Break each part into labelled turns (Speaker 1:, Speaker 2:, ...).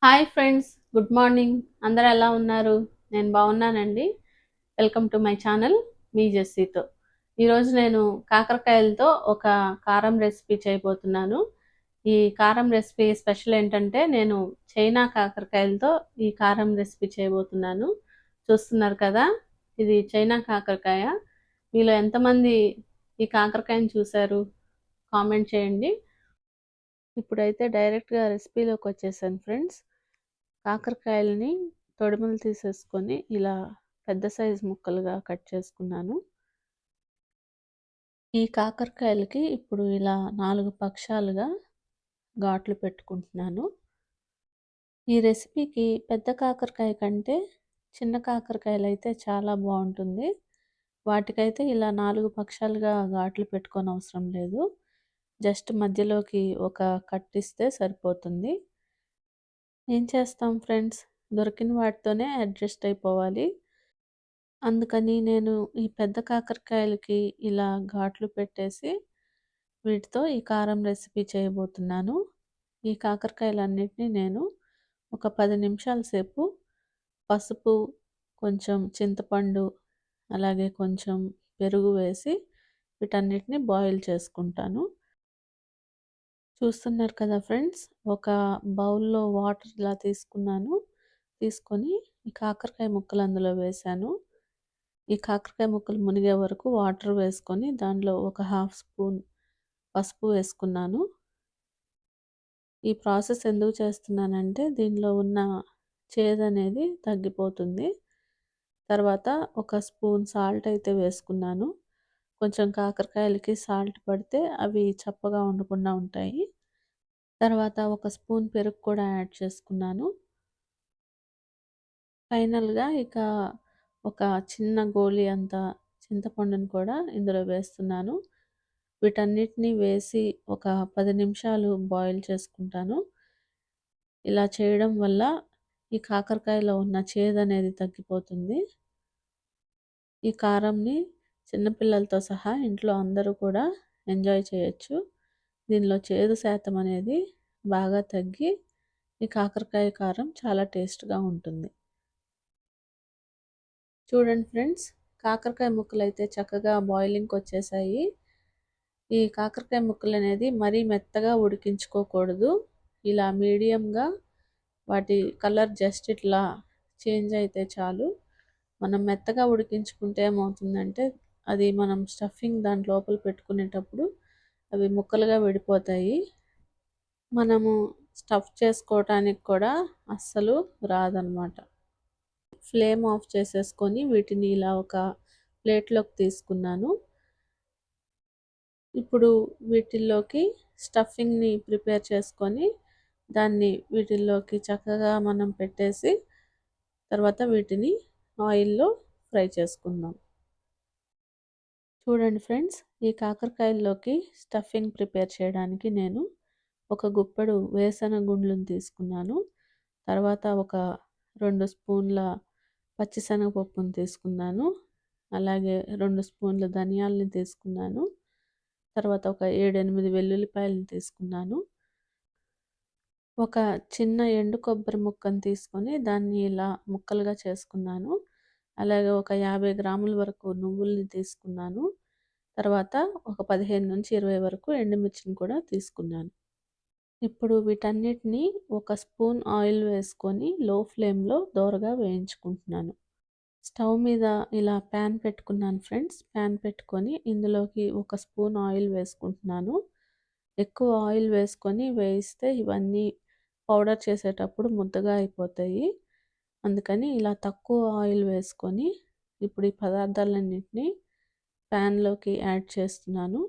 Speaker 1: Hi friends, good morning. అందరూ ఎలా ఉన్నారు? నేను బాగున్నానండి. వెల్కమ్ టు మై ఛానల్ మీ జెస్సీతో. ఈరోజు నేను కాకరకాయలతో ఒక కారం రెసిపీ చేయబోతున్నాను. ఈ కారం రెసిపీ స్పెషల్ ఏంటంటే నేను చైనా కాకరకాయలతో ఈ కారం రెసిపీ చేయబోతున్నాను. చూస్తున్నారు కదా, ఇది చైనా కాకరకాయ. మీలో ఎంతమంది ఈ కాకరకాయని చూశారు? కామెంట్ చేయండి. ఇప్పుడైతే డైరెక్ట్గా రెసిపీలోకి వచ్చేసాను ఫ్రెండ్స్. కాకరకాయలని తొడిమలు తీసేసుకొని ఇలా పెద్ద సైజు ముక్కలుగా కట్ చేసుకున్నాను. ఈ కాకరకాయలకి ఇప్పుడు ఇలా 4 పక్షాలుగా ఘాట్లు పెట్టుకుంటున్నాను. ఈ రెసిపీకి పెద్ద కాకరకాయ కంటే చిన్న కాకరకాయలు అయితే చాలా బాగుంటుంది. వాటికైతే ఇలా 4 పక్షాలుగా ఘాట్లు పెట్టుకోని అవసరం లేదు. జస్ట్ మధ్యలోకి ఒక కట్టిస్తే సరిపోతుంది. ఏం చేస్తాం ఫ్రెండ్స్, దొరికిన వాటితోనే అడ్జస్ట్ అయిపోవాలి. అందుకని నేను ఈ పెద్ద కాకరకాయలకి ఇలా ఘాట్లు పెట్టేసి వీటితో ఈ కారం రెసిపీ చేయబోతున్నాను. ఈ కాకరకాయలన్నిటినీ నేను ఒక 10 నిమిషాల సేపు పసుపు, కొంచెం చింతపండు, అలాగే కొంచెం పెరుగు వేసి వీటన్నిటిని బాయిల్ చేసుకుంటాను. చూస్తున్నారు కదా ఫ్రెండ్స్, ఒక బౌల్లో వాటర్ ఇలా తీసుకొని ఈ కాకరకాయ ముక్కలు అందులో వేశాను. ఈ కాకరకాయ ముక్కలు మునిగే వరకు వాటర్ వేసుకొని దానిలో ఒక 1/2 స్పూన్ పసుపు వేసుకున్నాను. ఈ ప్రాసెస్ ఎందుకు చేస్తున్నానంటే దీనిలో ఉన్న చేదు అనేది తగ్గిపోతుంది. తర్వాత ఒక స్పూన్ సాల్ట్ అయితే వేసుకున్నాను. కొంచెం కాకరకాయలకి సాల్ట్ పడితే అవి చప్పగా ఉండకుండా ఉంటాయి. తర్వాత ఒక స్పూన్ పెరుగు కూడా యాడ్ చేసుకున్నాను. ఫైనల్గా ఇక ఒక చిన్న గోళీ అంత చింతపండును కూడా ఇందులో వేస్తున్నాను. వీటన్నిటిని వేసి ఒక 10 నిమిషాలు బాయిల్ చేసుకుంటాను. ఇలా చేయడం వల్ల ఈ కాకరకాయలో ఉన్న చేదు అనేది తగ్గిపోతుంది. ఈ కారంని చిన్నపిల్లలతో సహా ఇంట్లో అందరూ కూడా ఎంజాయ్ చేయొచ్చు. దీనిలో చేదు శాతం అనేది బాగా తగ్గి ఈ కాకరకాయ కారం చాలా టేస్ట్గా ఉంటుంది. చూడండి ఫ్రెండ్స్, కాకరకాయ ముక్కలు అయితే చక్కగా బాయిలింగ్కి వచ్చేసాయి. ఈ కాకరకాయ ముక్కలు అనేది మరీ మెత్తగా ఉడికించుకోకూడదు. ఇలా మీడియంగా వాటి కలర్ జస్ట్ ఇట్లా చేంజ్ అయితే చాలు. మనం మెత్తగా ఉడికించుకుంటే ఏమవుతుందంటే అది మనం స్టఫింగ్ దాని లోపల పెట్టుకునేటప్పుడు అవి ముక్కలుగా విడిపోతాయి. మనము స్టఫ్ చేసుకోవటానికి కూడా అస్సలు రాదనమాట. ఫ్లేమ్ ఆఫ్ చేసేసుకొని వీటిని ఇలా ఒక ప్లేట్లోకి తీసుకున్నాను. ఇప్పుడు వీటిల్లోకి స్టఫింగ్ని ప్రిపేర్ చేసుకొని దాన్ని వీటిల్లోకి చక్కగా మనం పెట్టేసి తర్వాత వీటిని ఆయిల్లో ఫ్రై చేసుకుందాం. చూడండి ఫ్రెండ్స్, ఈ కాకరకాయల్లోకి స్టఫింగ్ ప్రిపేర్ చేయడానికి నేను ఒక గుప్పెడు వేరుశనగ గుండ్లను తీసుకున్నాను. తర్వాత ఒక 2 స్పూన్ల పచ్చిశనగపప్పును తీసుకున్నాను. అలాగే 2 స్పూన్ల ధనియాలని తీసుకున్నాను. తర్వాత ఒక 7-8 వెల్లుల్లిపాయలను తీసుకున్నాను. ఒక చిన్న ఎండు కొబ్బరి ముక్కను తీసుకొని దాన్ని ఇలా ముక్కలుగా చేసుకున్నాను. అలాగే ఒక 50 గ్రాముల వరకు నువ్వుల్ని తీసుకున్నాను. తర్వాత ఒక 15-20 వరకు ఎండుమిర్చిని కూడా తీసుకున్నాను. ఇప్పుడు వీటన్నిటిని ఒక స్పూన్ ఆయిల్ వేసుకొని లో ఫ్లేమ్లో దోరగా వేయించుకుంటున్నాను. స్టవ్ మీద ఇలా ప్యాన్ పెట్టుకున్నాను ఫ్రెండ్స్. ప్యాన్ పెట్టుకొని ఇందులోకి ఒక స్పూన్ ఆయిల్ వేసుకుంటున్నాను. ఎక్కువ ఆయిల్ వేసుకొని వేయిస్తే ఇవన్నీ పౌడర్ చేసేటప్పుడు ముద్దగా అయిపోతాయి. అందుకని ఇలా తక్కువ ఆయిల్ వేసుకొని ఇప్పుడు ఈ పదార్థాలన్నింటినీ ప్యాన్లోకి యాడ్ చేస్తున్నాను.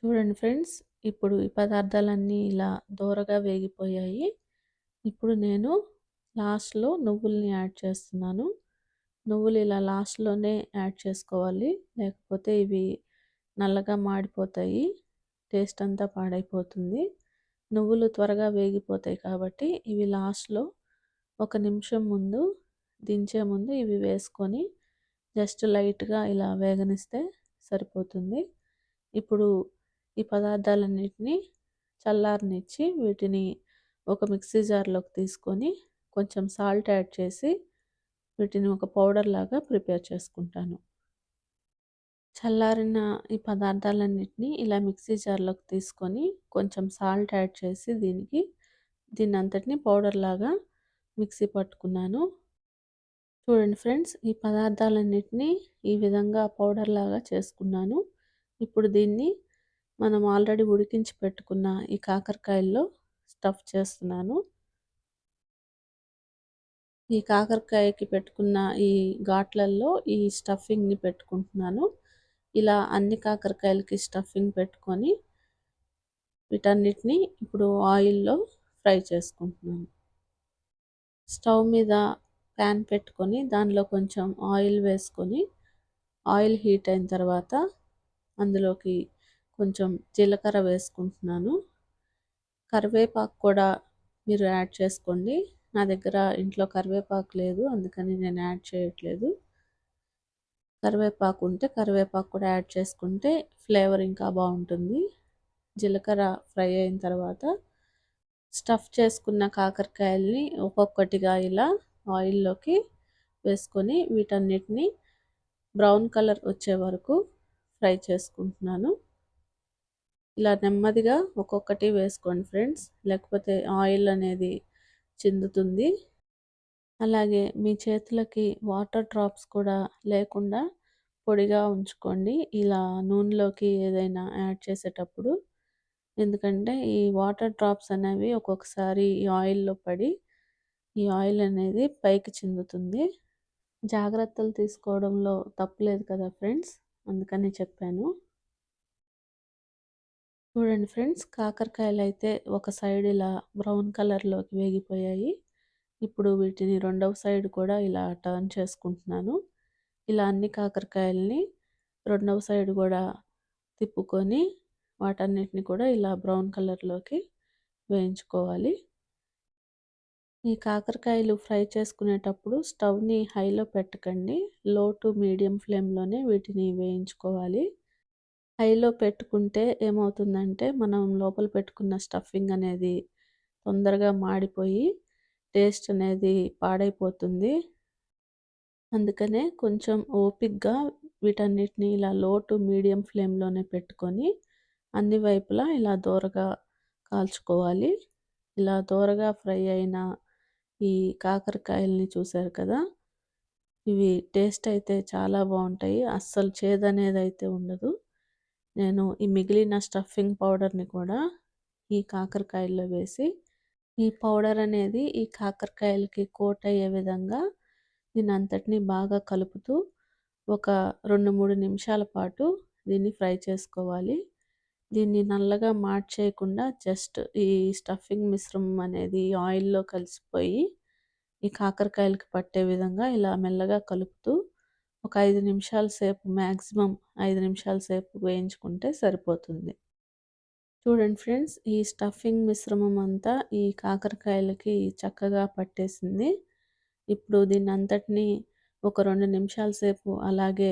Speaker 1: చూడండి ఫ్రెండ్స్, ఇప్పుడు ఈ పదార్థాలన్నీ ఇలా దోరగా వేగిపోయాయి. ఇప్పుడు నేను లాస్ట్లో నువ్వుల్ని యాడ్ చేస్తున్నాను. నువ్వులు ఇలా లాస్ట్‌లోనే యాడ్ చేసుకోవాలి. లేకపోతే ఇవి నల్లగా మాడిపోతాయి. టేస్ట్ అంతా పాడైపోతుంది. నువ్వులు త్వరగా వేగిపోతాయి కాబట్టి ఇవి లాస్ట్‌లో ఒక నిమిషం ముందు దించే ముందు ఇవి వేసుకొని జస్ట్ లైట్‌గా ఇలా వేగనిస్తే సరిపోతుంది. ఇప్పుడు ఈ పదార్థాలన్నిటిని చల్లారనిచ్చి వీటిని ఒక మిక్సీ జార్‌లోకి తీసుకొని కొంచెం సాల్ట్ యాడ్ చేసి వీటిని ఒక పౌడర్ లాగా ప్రిపేర్ చేసుకుంటాను. చల్లారిన ఈ పదార్థాలన్నిటిని ఇలా మిక్సీ జార్‌లోకి తీసుకొని కొంచెం సాల్ట్ యాడ్ చేసి దీన్నంతటిని పౌడర్ లాగా మిక్సీ పట్టుకున్నాను. చూడండి ఫ్రెండ్స్, ఈ పదార్థాలన్నిటిని ఈ విధంగా పౌడర్ లాగా చేసుకున్నాను. ఇప్పుడు దీన్ని మనం ఆల్రెడీ ఉడికించి పెట్టుకున్న ఈ కాకరకాయల్లో స్టఫ్ చేస్తున్నాను. ఈ కాకరకాయకి పెట్టుకున్న ఈ ఘాట్లల్లో ఈ స్టఫింగ్‌ని పెట్టుకుంటున్నాను. ఇలా అన్ని కాకరకాయలకి స్టఫింగ్ పెట్టుకొని వీటన్నిటిని ఇప్పుడు ఆయిల్‌లో ఫ్రై చేసుకుంటున్నాను. స్టవ్ మీద ప్యాన్ పెట్టుకొని దానిలో కొంచెం ఆయిల్ వేసుకొని ఆయిల్ హీట్ అయిన తర్వాత అందులోకి కొంచెం జీలకర్ర వేసుకుంటున్నాను. కరివేపాకు కూడా మీరు యాడ్ చేసుకోండి. నా దగ్గర ఇంట్లో కరివేపాకు లేదు, అందుకని నేను యాడ్ చేయట్లేదు. కరివేపాకు ఉంటే కరివేపాకు కూడా యాడ్ చేసుకుంటే ఫ్లేవర్ ఇంకా బాగుంటుంది. జీలకర్ర ఫ్రై అయిన తర్వాత స్టఫ్ చేసుకున్న కాకరకాయల్ని ఒక్కొక్కటిగా ఇలా ఆయిల్లోకి వేసుకొని వీటన్నిటిని బ్రౌన్ కలర్ వచ్చే వరకు ఫ్రై చేసుకుంటున్నాను. ఇలా నెమ్మదిగా ఒక్కొక్కటి వేసుకోండి ఫ్రెండ్స్, లేకపోతే ఆయిల్ అనేది చిందుతుంది. అలాగే మీ చేతులకి వాటర్ డ్రాప్స్ కూడా లేకుండా పొడిగా ఉంచుకోండి ఇలా నూనెలోకి ఏదైనా యాడ్ చేసేటప్పుడు. ఎందుకంటే ఈ వాటర్ డ్రాప్స్ అనేవి ఒక్కొక్కసారి ఈ ఆయిల్‌లో పడి ఈ ఆయిల్ అనేది పైకి చిందుతుంది. జాగ్రత్తలు తీసుకోవడంలో తప్పులేదు కదా ఫ్రెండ్స్, అందుకని చెప్పాను. చూడండి ఫ్రెండ్స్, కాకరకాయలైతే ఒక సైడ్ ఇలా బ్రౌన్ కలర్‌లోకి వేగిపోయాయి. ఇప్పుడు వీటిని రెండవ సైడ్ కూడా ఇలా టర్న్ చేసుకుంటున్నాను. ఇలా అన్ని కాకరకాయలని రెండవ సైడ్ కూడా తిప్పుకొని వాటన్నిటిని కూడా ఇలా బ్రౌన్ కలర్‌లోకి వేయించుకోవాలి. ఈ కాకరకాయలు ఫ్రై చేసుకునేటప్పుడు స్టవ్‌ని హైలో పెట్టకండి. లో టు మీడియం ఫ్లేమ్‌లోనే వీటిని వేయించుకోవాలి. హైలో పెట్టుకుంటే ఏమవుతుందంటే మనం లోపల పెట్టుకున్న స్టఫింగ్ అనేది తొందరగా మాడిపోయి టేస్ట్ అనేది పాడైపోతుంది. అందుకనే కొంచెం ఓపికగా వీటన్నిటిని ఇలా లో టు మీడియం ఫ్లేమ్‌లోనే పెట్టుకొని అన్ని వైపులా ఇలా దోరగా కాల్చుకోవాలి. ఇలా దోరగా ఫ్రై అయిన ఈ కాకరకాయల్ని చూసారు కదా! ఇవి టేస్ట్ అయితే చాలా బాగుంటాయి. అస్సలు చేదనేది అయితే ఉండదు. నేను ఈ మిగిలిన స్టఫింగ్ పౌడర్‌ని కూడా ఈ కాకరకాయల్లో వేసి ఈ పౌడర్ అనేది ఈ కాకరకాయలకి కోట్ అయ్యే విధంగా దీనంతటిని బాగా కలుపుతూ ఒక 2, 3 నిమిషాల పాటు దీన్ని ఫ్రై చేసుకోవాలి. దీన్ని నల్లగా మార్చేయకుండా జస్ట్ ఈ స్టఫింగ్ మిశ్రమం అనేది ఆయిల్‌లో కలిసిపోయి ఈ కాకరకాయలకి పట్టే విధంగా ఇలా మెల్లగా కలుపుతూ ఒక 5 నిమిషాల సేపు, మ్యాక్సిమం 5 నిమిషాల సేపు వేయించుకుంటే సరిపోతుంది. చూడండి ఫ్రెండ్స్, ఈ స్టఫింగ్ మిశ్రమం అంతా ఈ కాకరకాయలకి చక్కగా పట్టేసింది. ఇప్పుడు దీన్నంతటిని ఒక 2 నిమిషాల సేపు అలాగే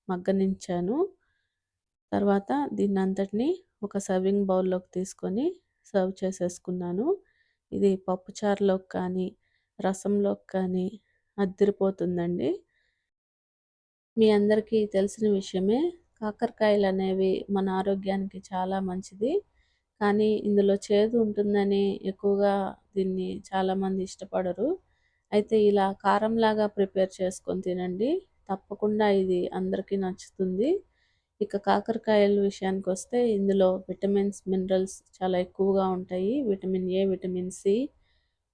Speaker 1: మగ్గనించాను. తర్వాత దీన్నంతటిని ఒక సర్వింగ్ బౌల్‌లోకి తీసుకొని సర్వ్ చేసేసుకున్నాను. ఇది పప్పుచారులోకి కానీ, రసంలోకి కానీ అద్దిరిపోతుందండి. మీ అందరికీ తెలిసిన విషయమే, కాకరకాయలనేవి మన ఆరోగ్యానికి చాలా మంచిది. కానీ ఇందులో చేదు ఉంటుందని ఎక్కువగా దీన్ని చాలామంది ఇష్టపడరు. అయితే ఇలా కారంలాగా ప్రిపేర్ చేసుకొని తినండి. తప్పకుండా ఇది అందరికీ నచ్చుతుంది. ఇక కాకరకాయల విషయానికొస్తే ఇందులో విటమిన్స్, మినరల్స్ చాలా ఎక్కువగా ఉంటాయి. Vitamin A, vitamin C,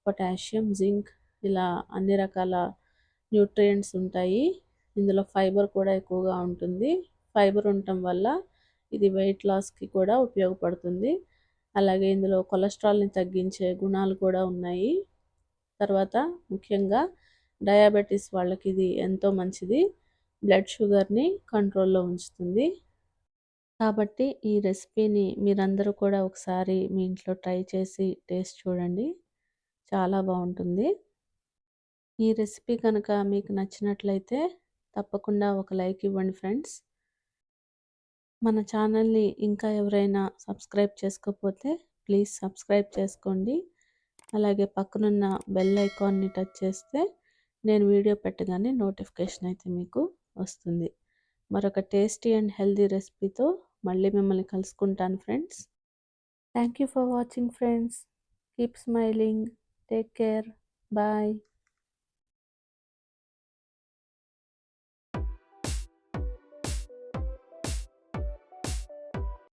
Speaker 1: potassium, zinc ఇలా అన్ని రకాల న్యూట్రియంట్స్ ఉంటాయి. ఇందులో ఫైబర్ కూడా ఎక్కువగా ఉంటుంది. ఫైబర్ ఉండటం వల్ల ఇది వెయిట్ లాస్‌కి కూడా ఉపయోగపడుతుంది. అలాగే ఇందులో కొలెస్ట్రాల్‌ని తగ్గించే గుణాలు కూడా ఉన్నాయి. తర్వాత ముఖ్యంగా డయాబెటీస్ వాళ్ళకి ఇది ఎంతో మంచిది. బ్లడ్ షుగర్‌ని కంట్రోల్‌లో ఉంచుతుంది. కాబట్టి ఈ రెసిపీని మీరందరూ కూడా ఒకసారి మీ ఇంట్లో ట్రై చేసి టేస్ట్ చూడండి. చాలా బావుంటుంది. ఈ రెసిపీ కనుక మీకు నచ్చినట్లయితే తప్పకుండా ఒక లైక్ ఇవ్వండి ఫ్రెండ్స్. మన ఛానల్‌ని ఇంకా ఎవరైనా సబ్స్క్రైబ్ చేసుకోకపోతే ప్లీజ్ సబ్స్క్రైబ్ చేసుకోండి. అలాగే పక్కనున్న బెల్ ఐకాన్‌ని టచ్ చేస్తే నేను వీడియో పెట్టగానే నోటిఫికేషన్ అయితే మీకు వస్తుంది. మరొక టేస్టీ అండ్ హెల్తీ రెసిపీతో మళ్ళీ మిమ్మల్ని కలుసుకుంటాను friends. Thank you for watching friends. Keep smiling. Take care. Bye.